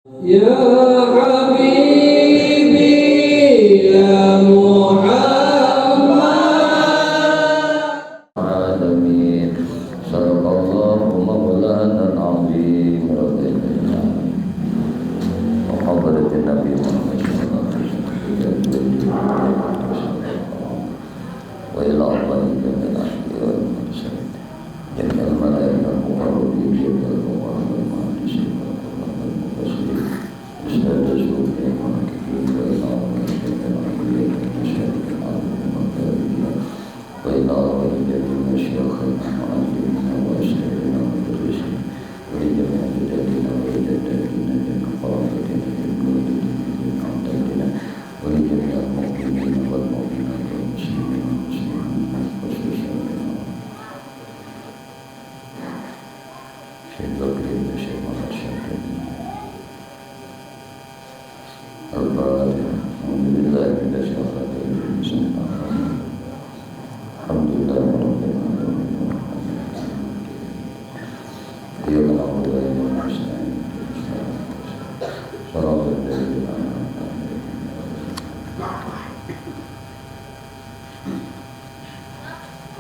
Ya Habibi ya Muhammad alamin sallallahu maulana al-azim radhiyallahu muhammadatin nabi Muhammad sallallahu alaihi wasallam wa ila Allahi jamil ahli wal mursalin jamil malaikah muqarrabin jamil muqarrabin ma'adishin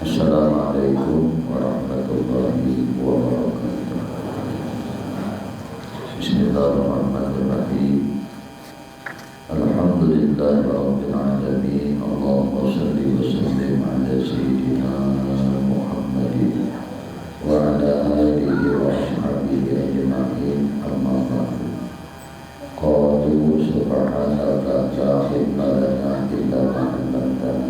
Assalamualaikum warahmatullahi wabarakatuh. Bismillahirrahmanirrahim. Alhamdulillahi rabbil alamin. Allahumma shalli wa sallim ala sayyidina Muhammadin wa ala alihi wa ashabihi ajma'in. Amma ba'du. Qalu subhanaka la ilma lana illa ma 'allamtana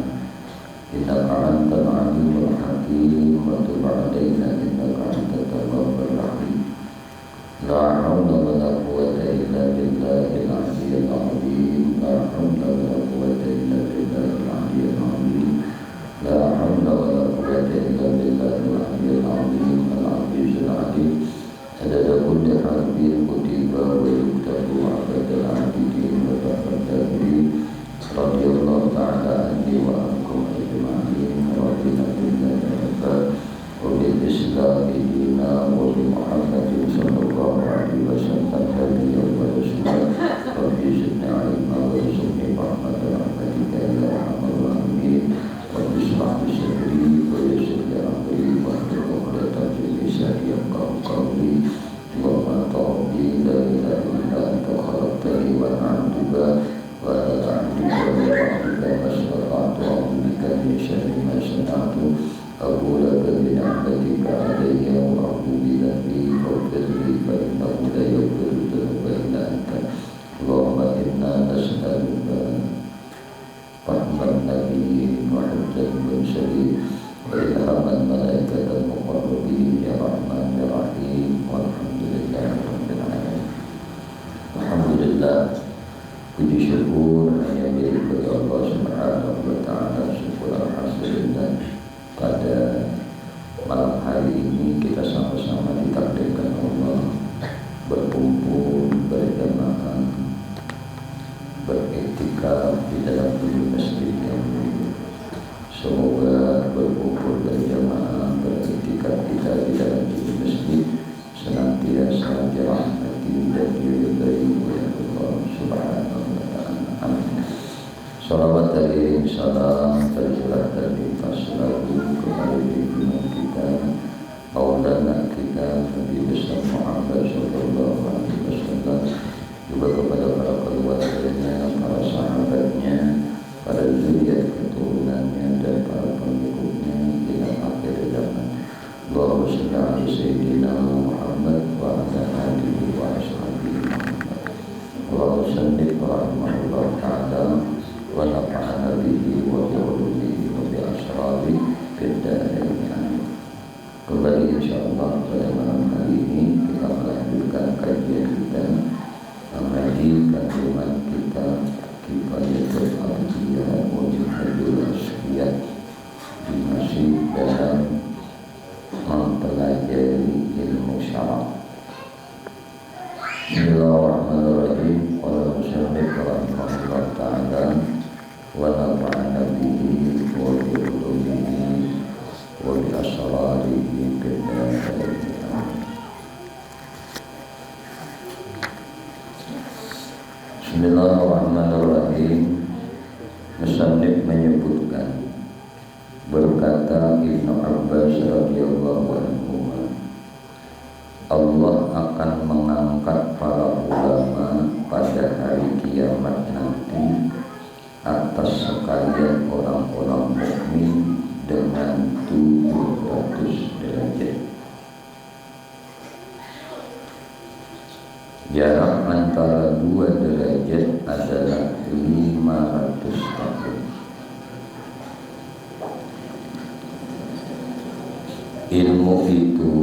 innaka antal alimul hakim wa tub 'alaina innaka antat tawwabur rahim. La haula wa la quwwata illa billahil 'aliyyil 'azim. La haula wa la quwwata illa billahil 'aliyyil 'azim. La haula wa la quwwata illa billahil 'aliyyil 'azim. Al-'aziyyul 'alim. Adada kulli harfin kutiba wa yuktabu 'adadal 'abidin wa tafaddarin. Radiyallahu ta'ala anni wa ankum ajma'in. Rabbina billahi rabba wa bil islami dina wa bi Muhammadin sallallahu alaihi wasallam nabiyyan wa rasulan. Rabbi zidni 'ilma warzuqni rahmatan rahmatika ya arhamar rahimin. Rabbi ishrah li sadri wa yassir li amri wahlul 'uqdatam min lisani yafqahu qawli. Allahumma anta rabbi la ilaha illa anta khalaqtani wa ana 'abduka wa ana 'abduka wa abduka masrata'tu a'udzubika min syarri ma sana'tu aqulu laka bi ni'matika 'alayya wa a'udzu bi dhanbi faghfir li fa innahu la yaghfiru dhunuba illa anta. Allahumma inna nas'aluka rahmatan nabiyyin wa hifdzal mursalin wa ilhaman malaikatil muqarrabin ya rahman ya rahim. Walhamdulillahi rabbil alamin. Alhamdulillah, puji syukur hanya milik bagi Allah Subhanahu wa ta'ala. Syukur alhamdulillah, pada malam hari ini kita sama-sama ditakdirkan Allah berkumpul berjamaah beriktikaf di dalam tujuh masjid yang mulia. Semoga berkumpul berjamaah beriktikaf kita di dalam tujuh masjid senantiasa dirahmati dan diridai oleh Allah Subhanahu wa ta'ala. Amin. Salawat dan salam tercurah dan limpah selalu kepada pimpinan kita, maulana kita Nabi besar Muhammad sallallahu alaihi wasallam, juga kepada para keluarganya, para sahabatnya, para zuriat keturunannya dan para pengikutnya hingga akhir zaman. Allahumma shalli ala sayyidina Muhammad wa ala alihi wa ashabihi Muhammad. Allahumma salli wa rahmatullah ta'ala wa nafa'ana bihi wa bi'ulumihi wa bi'asrabi fid dharain. Kembali insyaallah pada malam hari ini kita melanjutkan kajian kita mengaji kandungan kita Kifayatul Awliya wa Minhajul Asfiyah, masih dalam mempelajari ilmu syarah. Bismillahirrahmanirrahim. Qala musannif rahimahullah ta'ala wa nafa'ana bihi wa bi ulumihi wa bi asrarihi fid dharain. Bismillahirrahmanirrahim. Musannif menyebutkan, berkata Ibnu Abbas radhiyallahu anhu, Allah akan mengangkat para ulama pada hari kiamat nanti atas sekalian orang-orang mukmin dengan 700 derajat. Jarak antara 2 derajat adalah 500 tahun. Ilmu itu,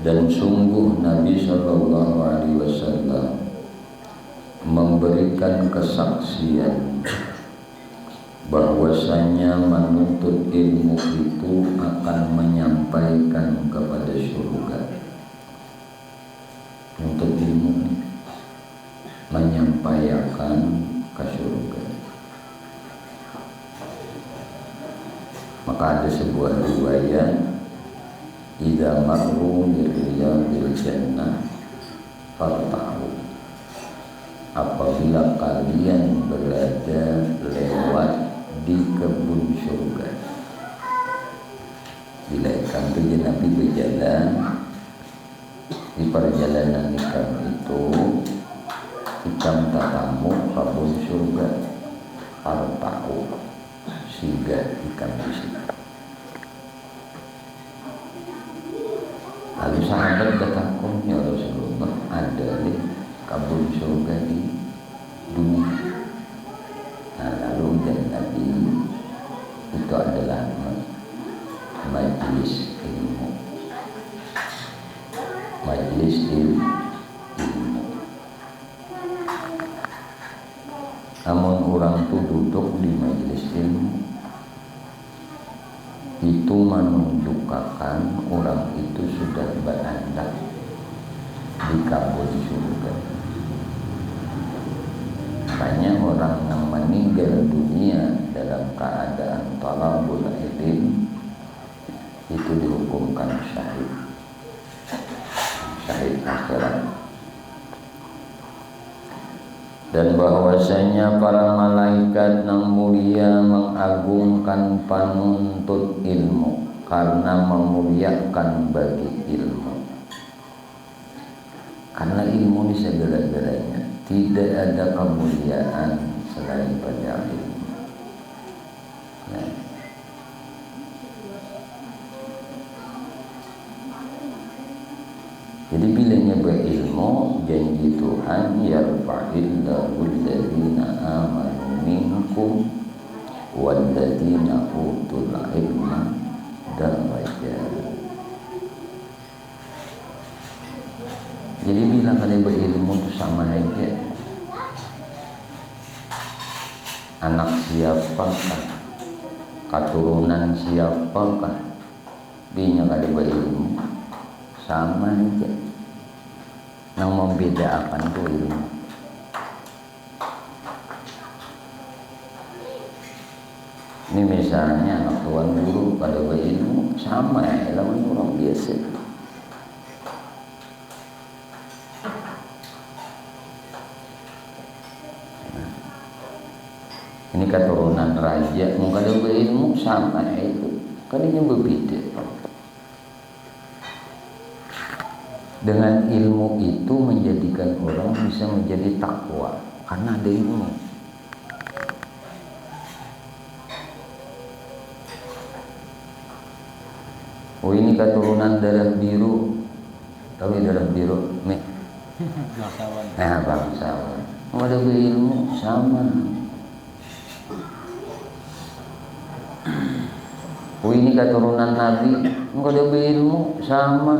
dan sungguh Nabi SAW memberikan kesaksian bahwasanya menuntut ilmu itu akan menyampaikan kepada surga. Menuntut ilmu menyampaikan ke surga. Maka ada sebuah riwayat, idza marru bi riyadil jannah fartahu, apabila kalian berada lewat di kebun surga. Bila ikan itu Nabi berjalan di perjalanan ikan itu, ikan tatamu kebun surga fartahu, sehingga ikan di situ. Lalu sahabat bertakut, ya Rasulullah, ada nih kebun surga di dunia. Nah, lalu dan Nabi, itu adalah majelis ilmu. Majelis ilmu. Namun orang itu duduk di majelis ilmu, itu menunjukkan orang itu sudah berada di kebun surga. Makanya orang yang meninggal dunia dalam keadaan talabul ilm itu dihukumkan syahid, syahid akhirat. Dan bahwasanya para malaikat yang mulia mengagungkan penuntut ilmu karena memuliakan bagi ilmu. Karena ilmu ini segala-galanya, tidak ada kemuliaan selain pada ilmu. Nah, jadi bilangnya berilmu, janji Tuhan, yarfa'illahu alladhina amanu minkum walladhina utul ilma darajat. Jadi bilang kalian berilmu itu sama aja. Anak siapakah, keturunan siapakah, binya kalian berilmu sama aja. Yang membedakan itu ilmu. Ini misalnya anak tuan guru pada berilmu sama ya, lawan orang biasa. Nah, ini keturunan raja, mau kada berilmu sama itu, kalinya berbeda. Dengan ilmu itu menjadikan orang bisa menjadi takwa karena ada ilmu. Oh, ini keturunan darah biru. Tahu darah biru? Nih. Bangsawan. Nah, bangsawan. Ada ilmu sama. Oh, ini keturunan Nabi. Ada ilmu sama.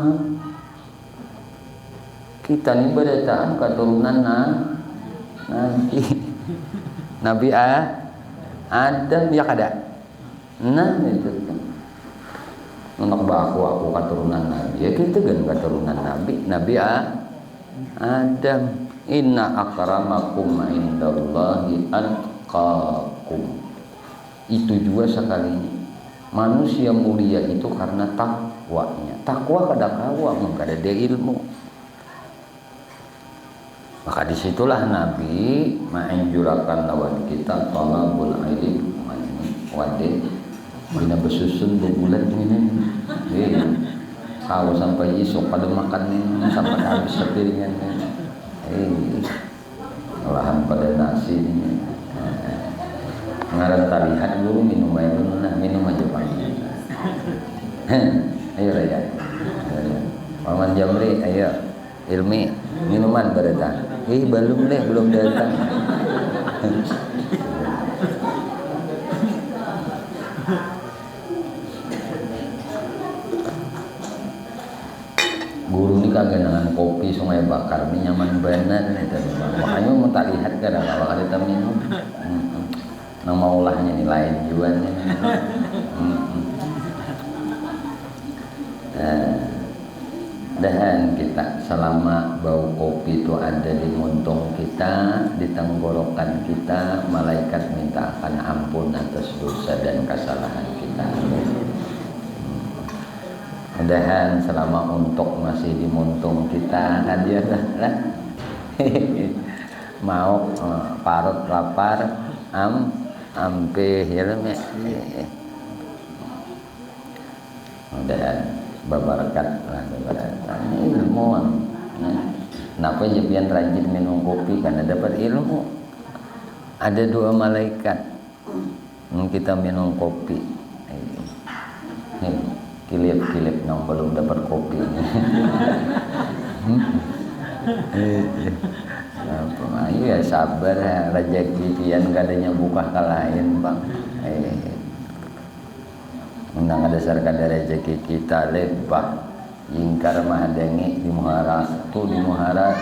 Kita ini berdasarkan keturunan Nabi. Nabi Adam ya kada. Nah itu kan. Untuk aku keturunan Nabi. Ya kita kan keturunan Nabi. Nabi Adam. Inna akramakum indallahi atqakum. Itu juga sekalinya. Manusia mulia itu karena takwanya. Takwa kada kawa, kada ada ilmu. Maka disitulah Nabi menganjurkan lawan kita talabul ilm wade bina besusun 2 bulan ini. Kalau sampai esok pada makan ini sampai habis sepiringan ini. Olahan pada nasi ini. Ngaran talihat dulu minum air dulu nah minum aja pagi. Ayo Raya. Paman Jamri ayo Ilmi minuman berdatang. Belum deh, belum datang. Guru ini kagak dengan kopi sungai bakar ini nyaman benar nih tadi. Makanya mau tak lihat kan kalau ada minum. Nama ulahnya nih lain juga nih. Dan kita selama bau kopi itu ada di muntung kita, di tenggorokan kita, malaikat minta akan ampun atas dosa dan kesalahan kita. Mudah-mudahan selama untuk masih di muntung kita hadir lah. Mau parut lapar ampe hilme. Mudah-mudahan babarakat lah babarakat ilmu. Kenapa jepian rajin minum kopi? Karena dapat ilmu. Ada 2 malaikat kita minum kopi. Kilip-kilip yang belum dapat kopi. Ayo ya sabar ya, rezeki pian kadanya buka ke lain bang. Undang dasar kada rezeki kita lebah ingkar mahadengi di muhara tu di muhara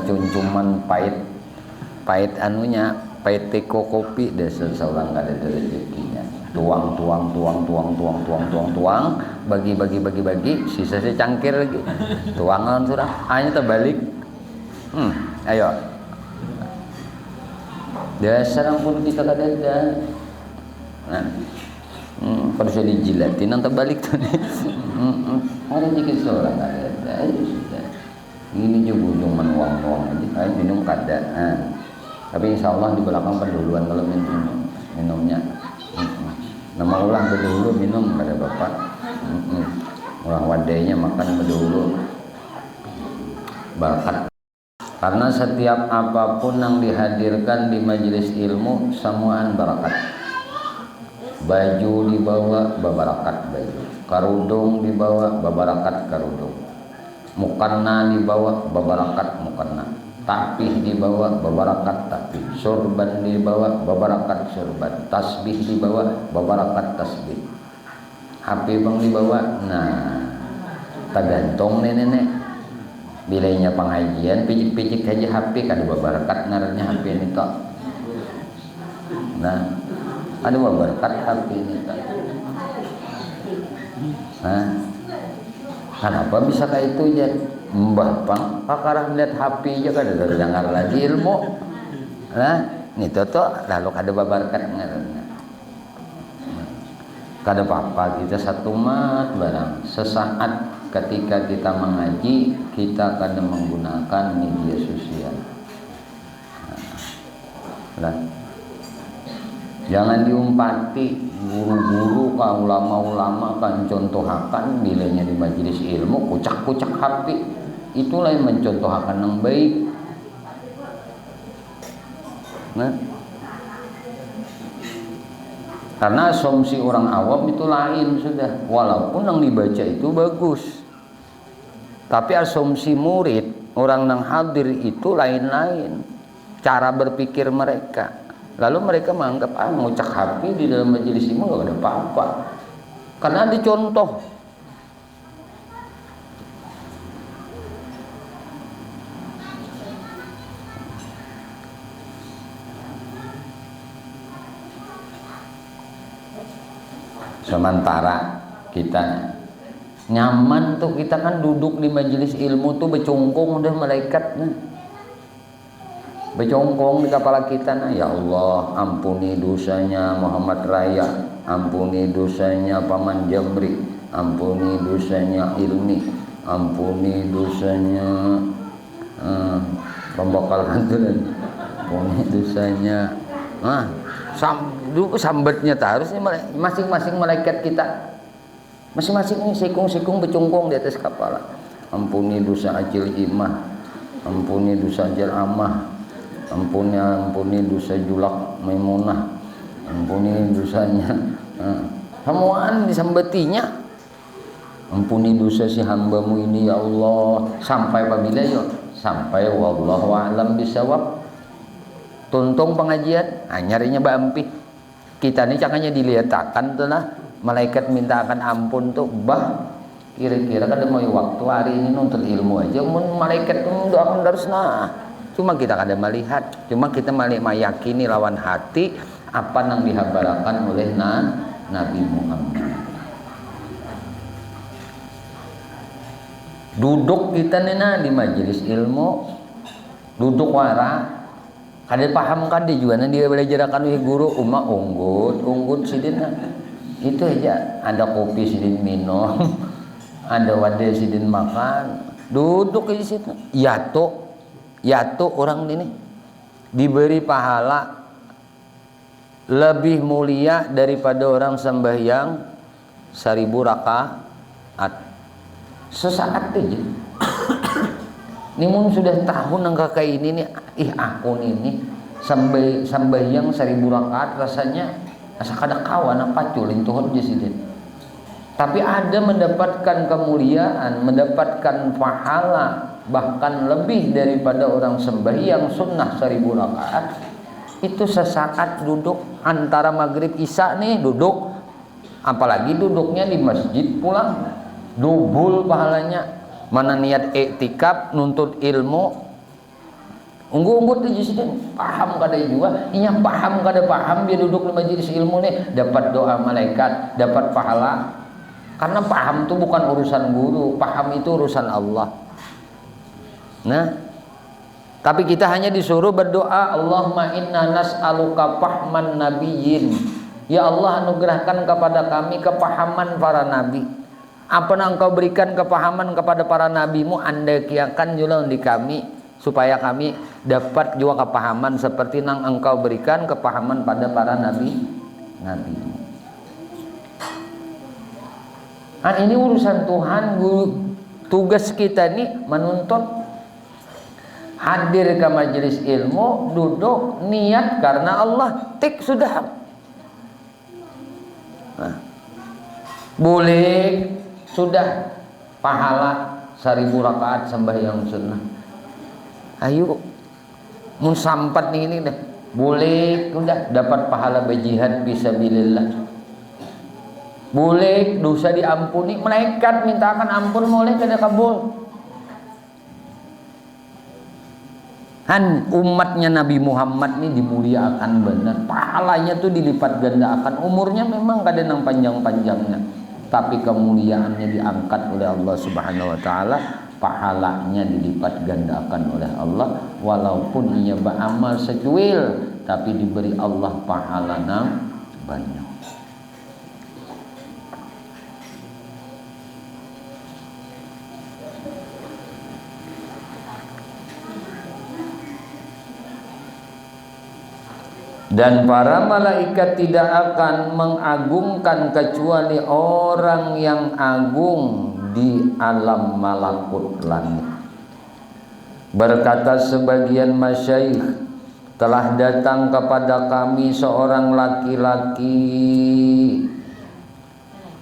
cuncuman pahit anunya pahit teko kopi dasar seorang kada rezekinya tuang bagi sisa secangkir lagi tuangan sudah hanya terbalik ayo dasar pun kita kada ada nah pada saya dijilatin nanti balik tuh orang dikit seorang ada sudah ini juga cuma uang aja minum keadaan tapi insya Allah di belakang penduluan kalau minumnya nama ulang berdahulu minum pada bapak ulang wadainya makan berdahulu barakat karena setiap apapun yang dihadirkan di majelis ilmu semuaan barakat. Baju dibawa babarakat baju, karudung dibawa babarakat karudung, mukanna dibawa babarakat mukanna, tapih dibawa babarakat tapih, surban dibawa babarakat surban, tasbih dibawa babarakat tasbih, HP bang dibawa. Nah tergantung nenek bilainya pengajian picik-picik aja HP kada babarakat ngarannya HP ini tok. Nah ada berkat HP ini. Kenapa bisa kayak itu ya? Mbah Pang, pakarah melihat HP aja kada dengar lagi ilmu. Nah, ini toto lalu kada berkat ngarannya. Kada apa-apa kita satu mat barang. Sesaat ketika kita mengaji, kita kada menggunakan media sosial. Nah, jangan diumpati guru-guru kan ulama-ulama kan contohakan nilainya di majelis ilmu kucak-kucak HP itulah yang mencontohakan yang baik. Nah, karena asumsi orang awam itu lain sudah walaupun yang dibaca itu bagus tapi asumsi murid orang yang hadir itu lain-lain cara berpikir mereka. Lalu mereka menganggap ngucak HP di dalam majelis ilmu gak ada apa-apa karena ada contoh. Sementara kita nyaman tuh kita kan duduk di majelis ilmu tuh becungkung udah malaikatnya berjongkong di kepala kita. Nah ya Allah ampuni dosanya Muhammad Raya, ampuni dosanya Paman Jamri, ampuni dosanya Ilmi, ampuni dosanya pembakal hanturan punya dosanya. Sambetnya harusnya masing-masing malaikat kita, masing-masing ini sikung-sikung becungkung di atas kepala. Ampuni dosa ajil imah, ampuni dosa ajil amah, ampuni dosa julak maimunah, ampuni dosanya semuaan disambetinya. Ampuni dosa si hambamu ini ya Allah. Sampai apabila yuk? Sampai wallahu a'lam bisawab. Tuntung pengajian nyarinya bampi. Kita ini cakanya dilihatkan tuh nah, malaikat minta akan ampun tuh bah. Kira-kira kan mau waktu hari ini nuntut ilmu aja malaikat doakan terus nah. Cuma kita kada melihat, cuma kita meyakini lawan hati apa yang dihabarakan oleh Nabi Muhammad. Duduk kita nena di majelis ilmu, duduk wara, kada paham kada juga dia belajar akan guru unggut sidin itu aja. Ada kopi sidin minum, ada wadah sidin makan, duduk di situ. Yato orang ini diberi pahala lebih mulia daripada orang sembahyang 1000 rakaat. Sesaat aja. Nimun sudah tahun angka kayak ini nih, aku ini sambayang 1000 rakaat rasanya asa kada kawan apa culin Tuhan jesiden. Tapi ada mendapatkan kemuliaan, mendapatkan pahala bahkan lebih daripada orang sembahyang sunnah 1000 rakaat. Itu sesaat duduk antara maghrib isya nih duduk, apalagi duduknya di masjid pulang. Double pahalanya. Mana niat iktikaf nuntut ilmu unggu-unggut aja sih paham kada juga inya paham kada paham dia duduk di majelis ilmu nih dapat doa malaikat, dapat pahala. Karena paham itu bukan urusan guru, paham itu urusan Allah. Nah, tapi kita hanya disuruh berdoa, Allahumma inna nas'aluka fahman nabiyyin. Ya Allah, anugerahkan kepada kami kepahaman para nabi. Apa yang engkau berikan kepahaman kepada para nabimu, anda kiakan juga di kami supaya kami dapat juga kepahaman seperti yang engkau berikan kepahaman pada para nabimu. Ini urusan Tuhan. Tugas kita ini menuntut, hadir ke majelis ilmu, duduk niat karena Allah, tik sudah. Nah, boleh sudah pahala 1000 rakaat sembahyang sunnah. Ayo mun sampat nih ini dah boleh udah dapat pahala berjihad fisabilillah. Boleh dosa diampuni, malaikat mintakan ampun boleh kada kabul. Umatnya Nabi Muhammad ini dimuliakan benar, pahalanya tuh dilipat gandakan. Umurnya memang kada nang panjang-panjangnya, tapi kemuliaannya diangkat oleh Allah Subhanahu wa taala, pahalanya dilipat gandakan oleh Allah. Walaupun ia beramal secuil, tapi diberi Allah pahala nang banyak. Dan para malaikat tidak akan mengagungkan kecuali orang yang agung di alam malakut langit. Berkata sebagian masyayikh, telah datang kepada kami seorang laki-laki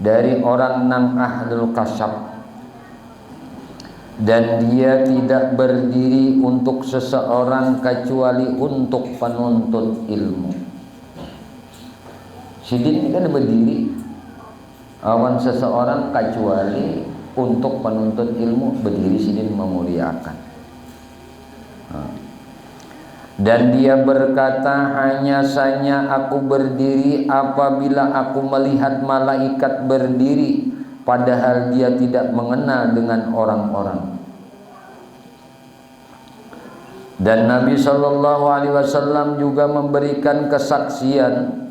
dari orang nang ahlul kasyaf, dan dia tidak berdiri untuk seseorang kecuali untuk penuntut ilmu. Sidin ini kan berdiri awan seseorang kecuali untuk penuntut ilmu, berdiri sidin memuliakan. Dan dia berkata, hanya saja aku berdiri apabila aku melihat malaikat berdiri, padahal dia tidak mengenal dengan orang-orang. Dan Nabi SAW juga memberikan kesaksian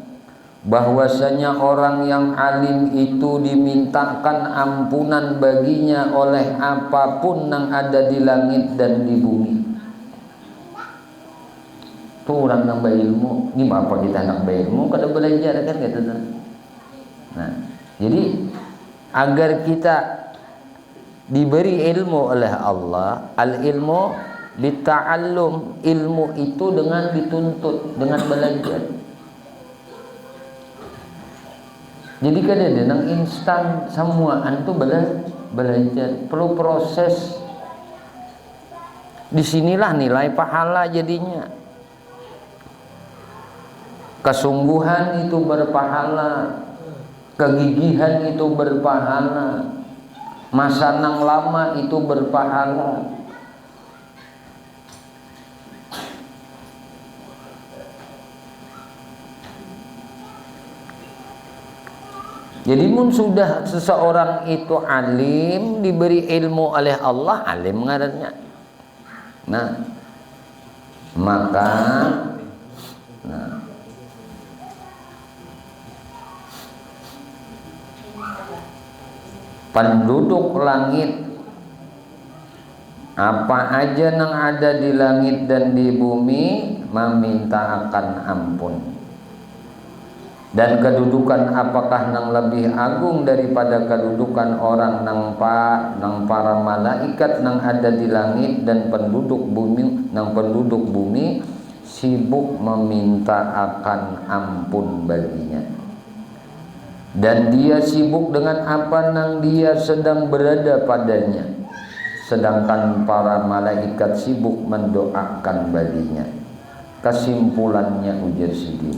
bahwasanya orang yang alim itu dimintakan ampunan baginya oleh apapun yang ada di langit dan di bumi. tuh orang nambah ilmu, ini apa kita nambah ilmu kada belajar kan gitu. Nah, jadi agar kita diberi ilmu oleh Allah, al ilmu bita'allum, ilmu itu dengan dituntut, dengan belajar. Jadi kadang-kadang instan semuaan tuh belajar, perlu proses. Disinilah nilai pahala jadinya. Kesungguhan itu berpahala, kegigihan itu berpahala, masa nang lama itu berpahala. Jadi mun sudah seseorang itu alim, diberi ilmu oleh Allah, alim ngarannya. Nah, maka penduduk langit, apa aja yang ada di langit dan di bumi, meminta akan ampun. Dan kedudukan apakah yang lebih agung daripada kedudukan orang nang para malaikat yang ada di langit dan penduduk bumi sibuk meminta akan ampun baginya. Dan dia sibuk dengan apa yang dia sedang berada padanya, sedangkan para malaikat sibuk mendoakan baginya. Kesimpulannya ujar Sidi,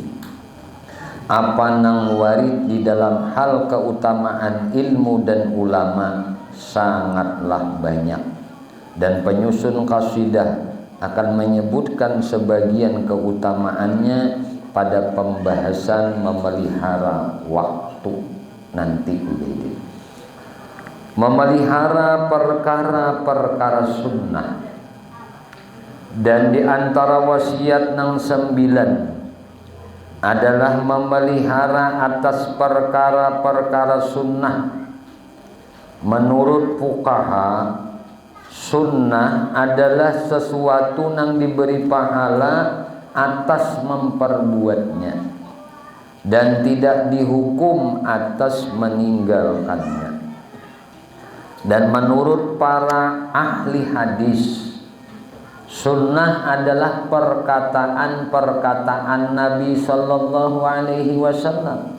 apa nang warid di dalam hal keutamaan ilmu dan ulama sangatlah banyak, dan penyusun qasidah akan menyebutkan sebagian keutamaannya pada pembahasan memelihara waktu nanti. Memelihara perkara-perkara sunnah, dan di antara wasiat nang 9 adalah memelihara atas perkara-perkara sunnah. Menurut fuqaha, sunnah adalah sesuatu yang diberi pahala atas memperbuatnya dan tidak dihukum atas meninggalkannya. Dan menurut para ahli hadis, sunnah adalah perkataan-perkataan Nabi Sallallahu Alaihi Wasallam,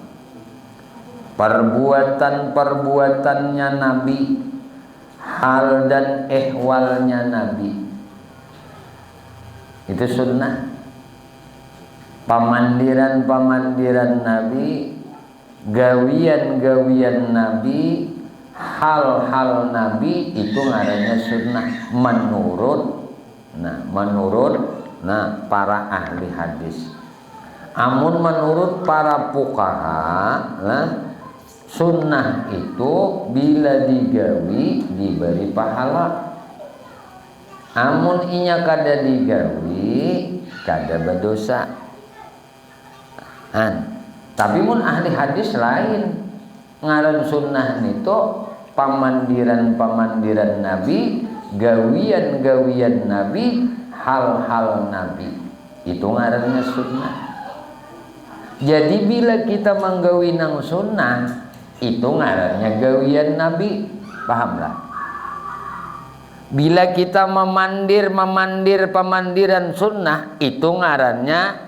perbuatan-perbuatannya Nabi, hal dan ehwalnya Nabi. Itu sunnah. Pamandiran-pamandiran Nabi, gawian-gawian Nabi, hal-hal Nabi, itu ngarannya sunnah menurut para ahli hadis. Amun menurut para fuqaha, sunnah itu bila digawi diberi pahala. Amun inya kada digawi kada berdosa. Tapi mun ahli hadis lain, ngaran sunnah itu pamandiran-pamandiran Nabi, gawian-gawian Nabi, hal-hal Nabi, itu ngarannya sunnah. Jadi bila kita menggawi nang sunnah, itu ngarannya gawian Nabi, pahamlah. Bila kita memandir pamandiran sunnah, itu ngarannya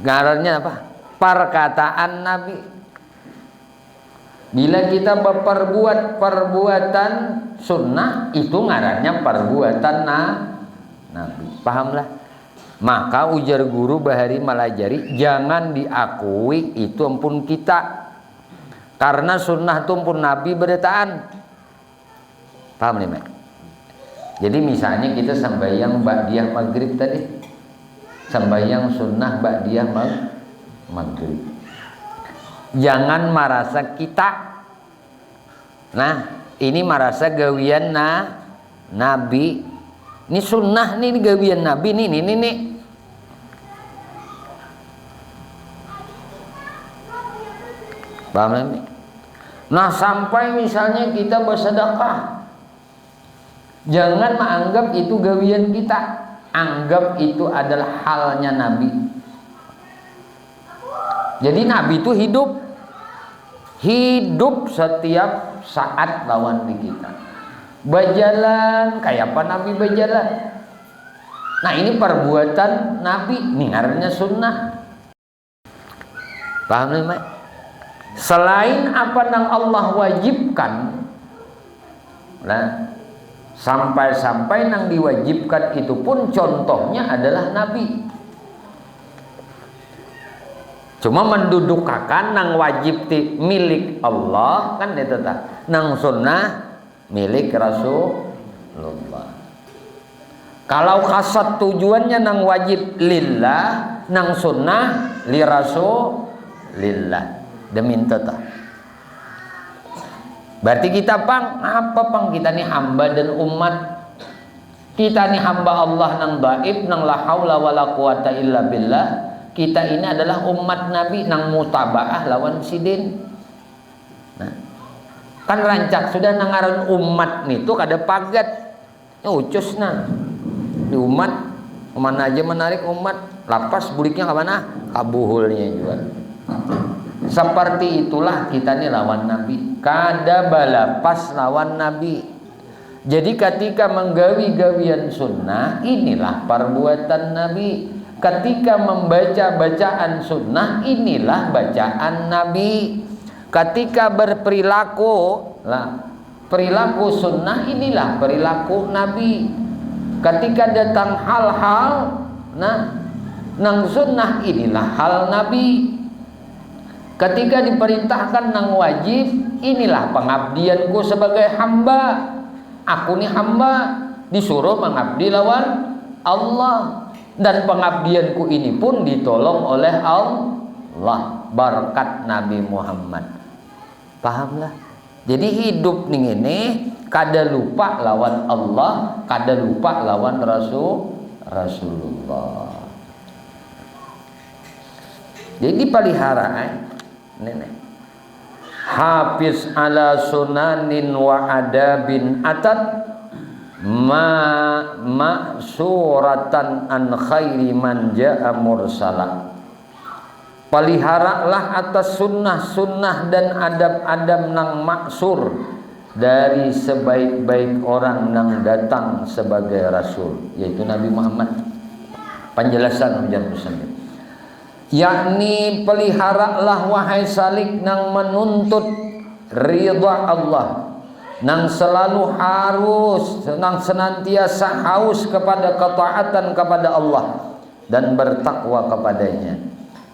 apa? Perkataan Nabi. Bila kita berperbuat perbuatan sunnah, itu ngarannya perbuatan Nabi. Pahamlah? Maka ujar guru Bahari Malajari, jangan diakui itu ampun kita, karena sunnah itu ampun Nabi berdataan. Paham nih, Mak? Jadi misalnya kita sembahyang ba'diyah maghrib tadi, sembahyang sunnah ba'diyah maghrib, jangan merasa kita, ini merasa gawian Nabi, ini sunnah nih, gawian Nabi nih. Paham nih? Nah, sampai misalnya kita bersedekah, jangan menganggap itu gawian kita. anggap itu adalah halnya Nabi. Jadi Nabi itu hidup setiap saat lawan di kita. Berjalan kayak apa Nabi berjalan. Nah ini perbuatan Nabi, ini ngarannya sunnah. Paham nih, Mak? Selain apa yang Allah wajibkan, nah sampai-sampai yang diwajibkan itu pun contohnya adalah Nabi. Cuma mendudukakan nang wajib milik Allah kan itu tak, nang sunnah milik Rasulullah. Kalau kasat tujuannya nang wajib lillah, nang sunnah li Rasulillah. Demi itu tak. Berarti kita kita nih hamba dan umat. Kita nih hamba Allah nang dhaif, nang la haula wala quwata illa billah. Kita ini adalah umat Nabi nang mutabaah lawan sidin. Nah, kan rancak sudah nangaran umat nih tuh kada pagat. Ucus nah. Di umat kemana aja menarik umat, lapas buliknya ke mana? Kabuhulnya juga. Seperti itulah kita nih lawan Nabi. Kada balapas lawan Nabi. Jadi ketika menggawi-gawian sunnah, inilah perbuatan Nabi. Ketika membaca bacaan sunnah, inilah bacaan Nabi. Ketika berperilaku, perilaku sunnah, inilah perilaku Nabi. Ketika datang hal-hal, nang sunnah, inilah hal Nabi. Ketika diperintahkan nang wajib, inilah pengabdianku sebagai hamba. Aku nih hamba, disuruh mengabdi lawan Allah. Dan pengabdianku ini pun ditolong oleh Allah berkat Nabi Muhammad. Pahamlah? Jadi hidup nih ini kada lupa lawan Allah, kada lupa lawan Rasulullah. Jadi pelihara nenek. Hafiz ala sunanin wa adabin atat suratan an khairi man ja'a mursala. Peliharalah atas sunnah-sunnah dan adab-adab nang maksur dari sebaik-baik orang nang datang sebagai rasul, yaitu Nabi Muhammad. Penjelasan ujar Muslim, yakni peliharalah wahai salik nang menuntut ridha Allah, nang selalu harus, nang senantiasa haus kepada ketaatan kepada Allah dan bertakwa kepadanya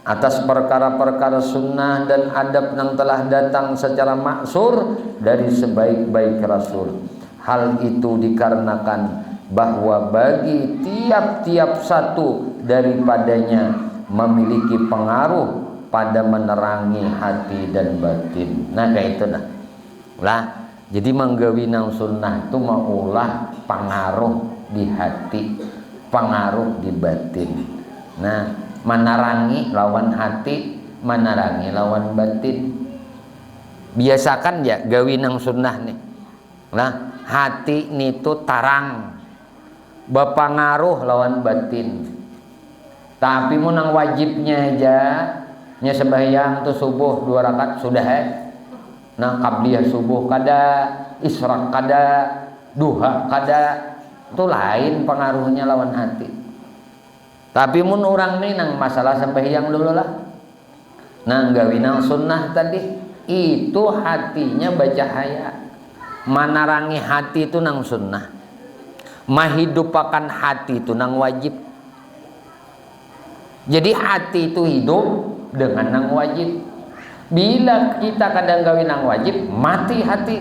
atas perkara-perkara sunnah dan adab yang telah datang secara maksur dari sebaik-baik rasul. Hal itu dikarenakan bahwa bagi tiap-tiap satu daripadanya memiliki pengaruh pada menerangi hati dan batin. Nah kayak itu lah. Jadi menggawi nang sunnah itu maulah pengaruh di hati, pengaruh di batin. Nah, menerangi lawan hati, menerangi lawan batin. Biasakan ya gawi nang sunnah nih. Nah, hati nitu tarang, berpengaruh lawan batin. Tapi mau nang wajibnya aja, nya sembahyang tuh subuh 2 rakaat sudah Nah qabliyah subuh kada, isyraq kada, duha kada, itu lain pengaruhnya lawan hati. Tapi mun orang nih nang masalah sembahyang dulu lah, nang gawi nang sunnah tadi, itu hatinya bercahaya. Menerangi hati itu nang sunnah, menghidupakan hati itu nang wajib. Jadi hati itu hidup dengan nang wajib. Bila kita kadang gawin nang wajib, mati hati.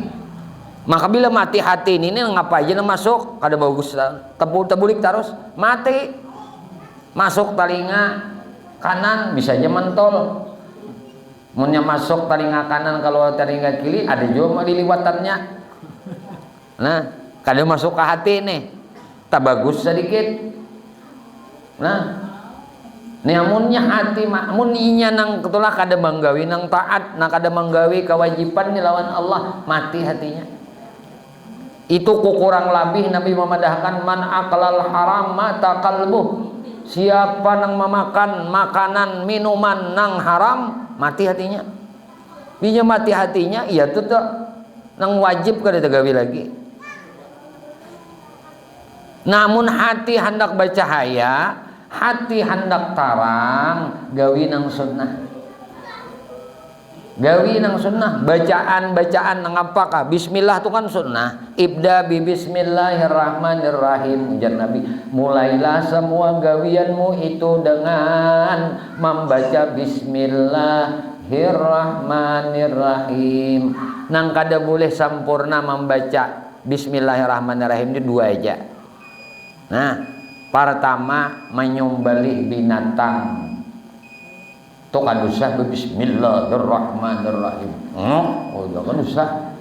Maka bila mati hati ini ngapa aja masuk, kada bagus tebulik terus, mati. Masuk telinga kanan bisa aja mentol. Munnya masuk telinga kanan, kalau telinga kiri ada juga liliwatannya. Nah, kada masuk ke hati nih, tak bagus sedikit. Nah, namunnya hati muninya nang ketulah kada menggawi nang taat, nang kada menggawi kewajiban lawan Allah, mati hatinya. Itu kurang lebih Nabi memadahkan man akalal haram mata kalbuh. Siapa nang memakan makanan minuman nang haram mati hatinya. Binya mati hatinya iya tuh nang wajib kada tegawi lagi. Namun hati hendak bercahaya, hati hendak tarang gawi nang sunnah. Gawi nang sunnah, bacaan nang apakah? Bismillah itu kan sunnah. Ibda bi bismillahirrahmanirrahim. Ujar Nabi, mulailah semua gawianmu itu dengan membaca bismillahirrahmanirrahim. Nang kada boleh sempurna membaca bismillahirrahmanirrahim itu dua aja. Nah, pertama menyembelih binatang. Itu kan usah bismillahirrahmanirrahim. Oh, jangan usah.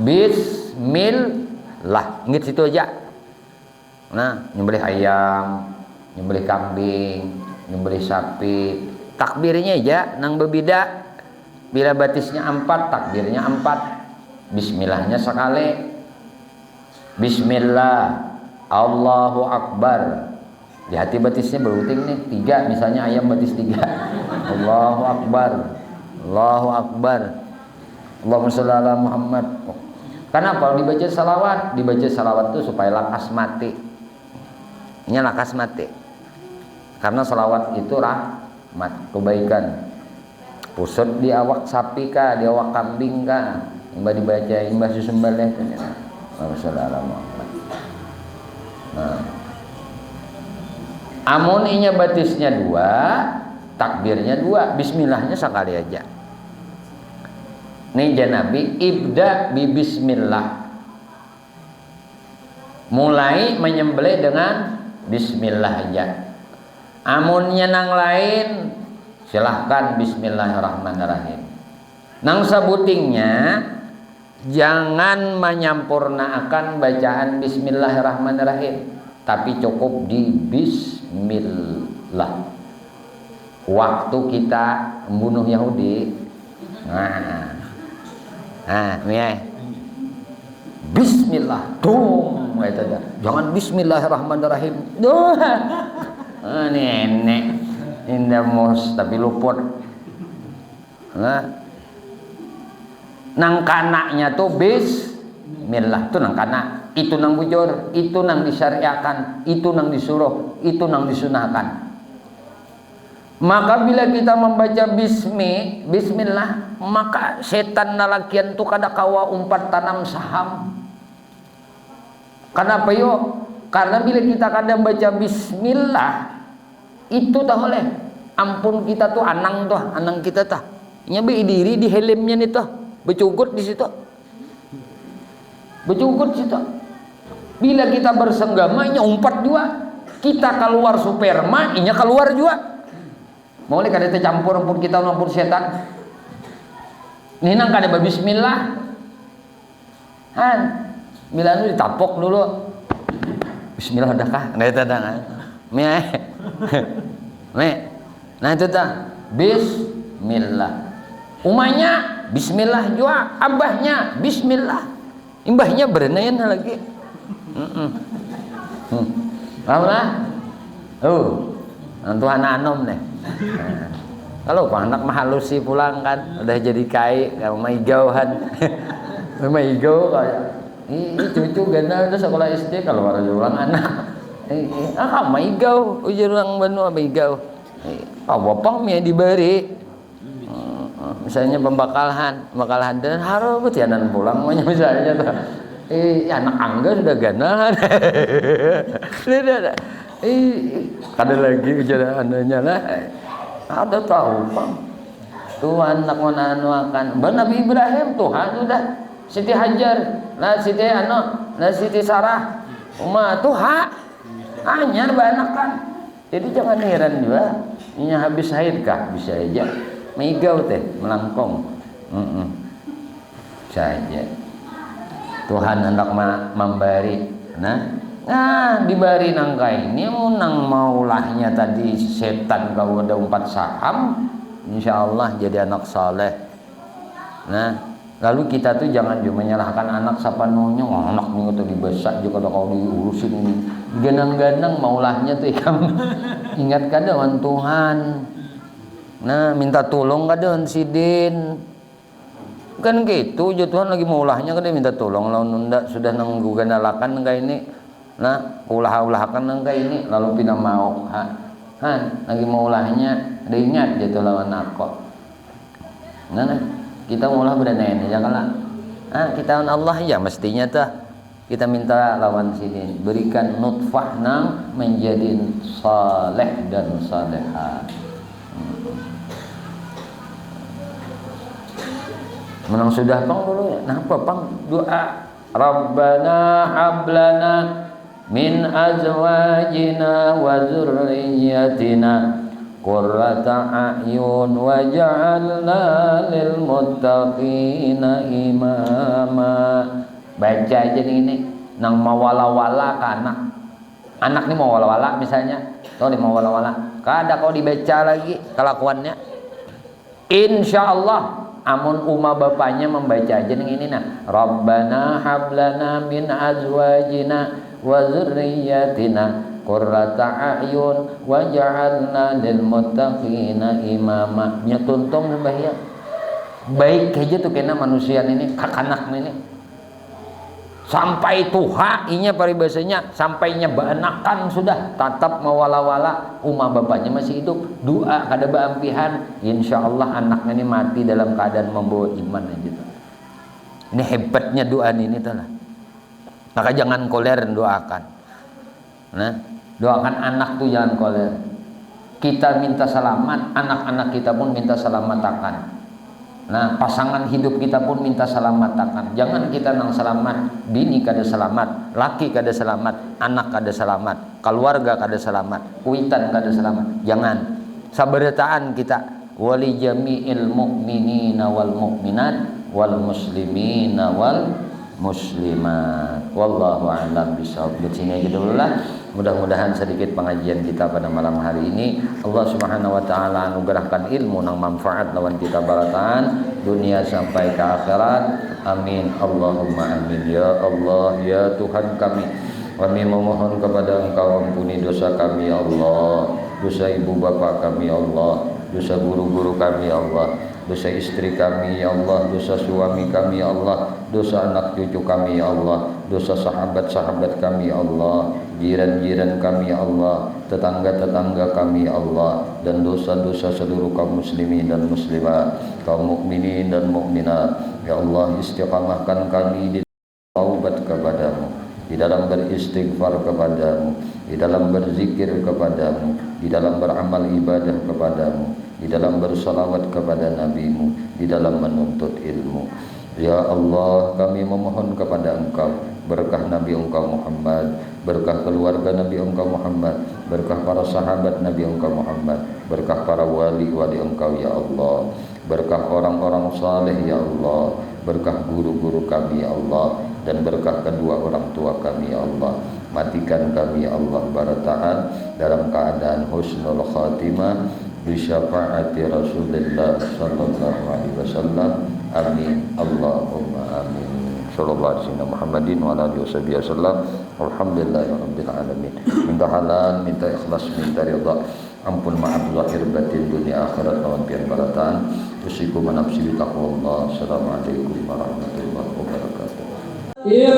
Bismillah. Ingat situ aja. Nah, nyembelih ayam, nyembelih kambing, nyembelih sapi. Takbirnya aja nang berbeda. Bila batisnya 4, takbirnya 4. Bismillahnya sekali. Bismillah. Allahu Akbar. Di hati batisnya beruting nih 3, misalnya ayam batis 3. Allahu Akbar, Allahu Akbar, Allahumma sholli ala Muhammad. Kenapa dibaca salawat? Dibaca salawat itu supaya lakas mati. Ini lakas mati. Karena salawat itu rahmat, kebaikan. Pusat di awak sapi kah, di awak kambing kah, imbah dibaca, imbah susembelih. Allahumma sholli ala Muhammad. Nah, amun inya batisnya 2, takbirnya 2, bismillahnya sekali aja. Nih Nabi ibda bi bismillah. Mulai menyembelih dengan bismillah aja. Amunnya nang lain silahkan bismillahirrahmanirrahim. Nang sabutingnya jangan menyampurnakan bacaan bismillahirrahmanirrahim, tapi cukup di bismillah. Waktu kita membunuh Yahudi, bismillah, jangan bismillahirrahmanirrahim. Nenek indah mos tapi luput. Nang kanaknya tuh bismillah tuh nang kanak, itu nang bujur, itu nang disyariakan, itu nang disuruh, itu nang disunahkan. Maka bila kita membaca bismillah, maka setan nalakian tuh kada kawa umpat tanam saham. Kenapa yo? Karena bila kita kada baca bismillah, itu dah oleh ampun kita tuh anang kita tah. Nyabe diri di helmnya nih tuh, becugut di situ. Becugut situ. Bila kita bersenggama, inya umpat juga. Kita keluar sperma, inya keluar juga. Mau lihat kada tercampur ampun kita ampun setan. Ini nang kada bismillah. Han, bila nu ditapok dulu. Bismillah udah kah? Nah itu dah. Nah itu dah. Bismillah. Umanya bismillah juga, abahnya bismillah. Imbahnya berenayan lagi. Apa? Nantu anak anom nih. Kalau anak mahalusi pulang kan udah jadi kai kalau maigauhan. Maigau kayak cucu ganda udah sekolah SD kalau baru ulang anak. Maigau ujur orang benua maigau. Bapang mie diberi. Misalnya pembakalan dan harus betianan pulang misalnya tuh. Anak angga sudah ganahan. Ada lagi ujar anaknya lah. Ada tahu bang. Tuhan nak menanuakan. Nabi Ibrahim Tuhan sudah. Siti Hajar, Siti Siti Sarah, Tuhan anyar banakan. Jadi jangan heran juga. Ini habis haid kah bisa aja. Migau teh melangkong. Saja. Tuhan hendak memberi. Nah diberi nangkai ini nang maulahnya tadi setan kau ada 4 saham, insya Allah jadi anak saleh. Nah Lalu kita tuh jangan cuma menyalahkan anak sapanunya, anak nih tuh dibesak juga kalau diurusin ganang-ganang maulahnya tuh ya. Ingat kadang Tuhan. Nah, minta tolong kadang sidin. Kan gitu, Tuhan lagi maulahnya kadang minta tolong lawan nunda sudah nanggu ganalakan enggak ini. Nah, ulah-ulahkan enggak ini lalu pina mau. Han, lagi maulahnya diingat gitu lawan aku. Nah, kita maulah beranain aja kala. Kita Allah ya mestinya tuh kita minta lawan sini berikan nutfah nang menjadi saleh dan salehah. Menang sudah pang dulu ya. Nah apa pang doa Rabbana hablana min azwajina wa dzurriyyatina qurrata a'yun waj'alna lil muttaqina imama. Baca aja ini nang mawala-wala ke anak nih mau wala-wala misalnya tau nih mau wala-wala kada kau dibaca lagi kelakuannya insyaallah amun bapaknya membaca aja ini nah Rabbana hablana min azwajina wa dzurriyyatina qurrata a'yun waj'alna lil muttaqina imama. Nya tuntong bahaya baik aja tuh kena manusia ini kakanak ini sampai tuha inya paribasanya sampainya beanakan sudah tatap mawala-wala bapaknya masih hidup doa kada baampihan insyaallah anaknya ini mati dalam keadaan membawa iman aja tuh. Ini hebatnya doa ini tuh lah. Maka jangan koler doakan. Nah, doakan anak tuh jangan koler. Kita minta selamat, anak-anak kita pun minta selamat akan. Nah, pasangan hidup kita pun minta selamat akan. Jangan kita nang selamat, bini kada selamat, laki kada selamat, anak kada selamat, keluarga kada selamat, kuitan kada selamat. Jangan. Sabarataan kita wali jami'il mu'minina wal mu'minat wal muslimina wal muslimat. Wallahu a'lam bishawab. Di sini aja dulu lah. Mudah-mudahan sedikit pengajian kita pada malam hari ini Allah Subhanahu wa taala anugerahkan ilmu nang manfaat lawan kita barataan dunia sampai ke akhirat. Amin. Allahumma amin. Ya Allah, ya Tuhan kami memohon kepada Engkau ampuni dosa kami ya Allah, dosa ibu bapa kami ya Allah, dosa guru-guru kami ya Allah, dosa istri kami ya Allah, dosa suami kami ya Allah, dosa anak cucu kami ya Allah, dosa sahabat-sahabat kami ya Allah, jiran-jiran kami ya Allah, tetangga-tetangga kami ya Allah, dan dosa-dosa seluruh kaum muslimin dan muslimat, kaum mukminin dan mukminat. Ya Allah, istiqamahkan kami di taubat kepadamu, di dalam beristighfar kepadamu, di dalam berzikir kepadamu, di dalam beramal ibadah kepadamu, di dalam bersalawat kepada nabimu, di dalam menuntut ilmu. Ya Allah, kami memohon kepada Engkau berkah Nabi Engkau Muhammad, berkah keluarga Nabi Engkau Muhammad, berkah para sahabat Nabi Engkau Muhammad, berkah para wali-wali Engkau ya Allah, berkah orang-orang saleh ya Allah, berkah guru-guru kami ya Allah, dan berkah kedua orang tua kami ya Allah. Matikan kami ya Allah barataan dalam keadaan husnul khatimah bi syafaati Rasulullah sallallahu alaihi wasallam. Amin. Allahumma amin. Sallallahu alaihi Muhammadin wa alihi wasallam. Alhamdulillahirabbil alamin. Minta halal, minta ikhlas, minta ridha. Ampun maaf zahir batin dunia akhirat lawan pian barataan. Usikum nafsi bi taqwallah. Assalamualaikum warahmatullahi wabarakatuh. Ya